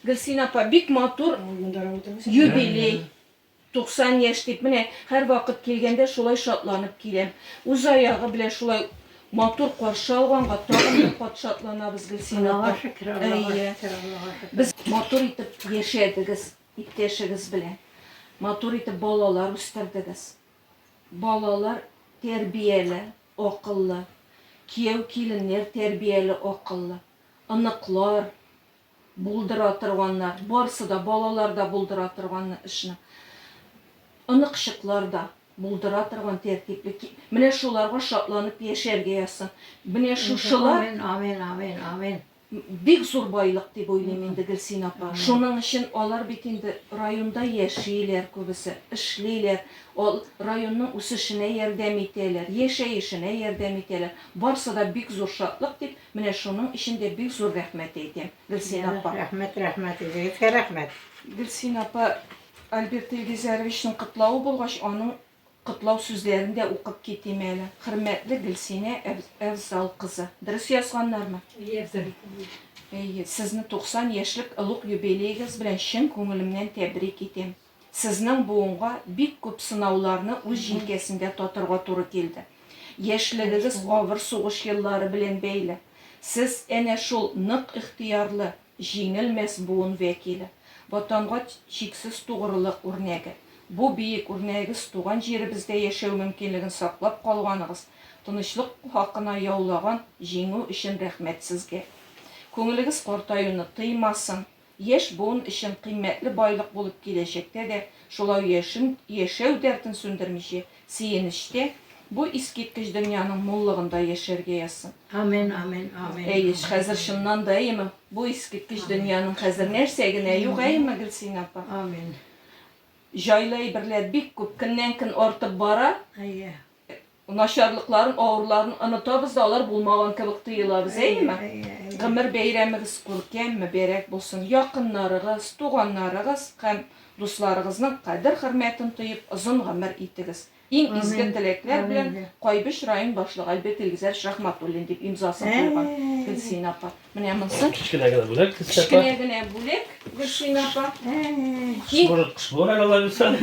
Gülsin apa bik matur юбилей. 90 yaş deyip mine her vakit kelgende şolay şatlanıp kelem. Uz ayağı bile şolay matur qarşı alğanğa tağın pat şatlanabız Gülsin apa. Allah'a şükür, Allah'a şükür, Allah'a şükür. Biz matur itip yaşadıgız, ipteşigiz bile. Matur itip balalar üsterdiniz. Balalar terbiyeli, akıllı. Kiyev kilinler terbiyeli, akıllı. Anıklar, bulduratırvanlar. Barsı da balalar da bulduratırvanlar işini. Anıkşıklar da bulduratırvan tertipli. Mine şularga şatlanıp yaşarga yazsın. Mine şu şular Amin, amin, amin, amin. big zor baylık deb oylayım endi Gülsin apa. Şunun için olar bitindi rayonda yaşayırlar köbüsü, işleyler. Ol rayonun üsüşüne yardım eteler, yaşayışına yardım eteler. Barsa da big zor şatlık deb, mine şunun içinde big zor rahmet edeyim Gülsin apa. Rahmet, rahmet edeyim, rahmet. Gülsin apa Albert Elgizarovich'in kıtlağı bulgaç, onun kıtlağı sözlerinde okup keteyim eli. Hürmetli Gülsine Evzal kızı. Dürüst yazganlar mı? Sizni 90 yaşlık ılık юбилейгіз bilen şın көңілімнен tebrik etем. Sizning buğunğa bik köp sınavlarını öz jinkesinde tatırga to'g'ri keldi. Yaşligiz ağır soğuş yılları bilen beyli. Siz ene şol nık ixtiyarlı, jеңilmес buğun vekili. Vatanğa cheksiz to'g'rilik o'rnagi. Bu biyik o'rnagiz tuğan jerimizde yaşaw mümkinligin saqlab qolganıgız. Tinchlik haqqına yawlagan jеңүү için rahmet sizge. Көңілігіз қортайуыны тыймасын. Еш буын үшін қимметлі байлық болып келешекте де, шолау ешеу дәртін сөндірмеше, сейініште, bu isketkiş dünyanın mollığında yaşarga yazsın. Amin, amin, amin. Eyyiş, hazır şundan da iyi mi? Bu isketkiş dünyanın hazır nersegine yok iyi mi Gülsin apa? Amin. Jaylay birler bik köp kinden kin ortib bara, Ayya. naşarlıkların, ağırların anıtabız da olar bulmagan kibik tıyılabız iyi mi? Gımır beyremiz kurken berek bulsun. Yakınlarıgız, tuğanlarıgız, hem dostlarıgızın kadir hürmetin tuyup uzun gımır itigiz. En izgi dilekler bilen Qaybiş rayon başlığı Albert Elgizaroviç Rahmatullin deb imzasını koygan Gülsin apa. Mine mısın? Kichkinagina bo'lak, Kichkinagina bo'lak Gülsin apa. Qish bo'lib, qish bo'lib, Alloh bilsin.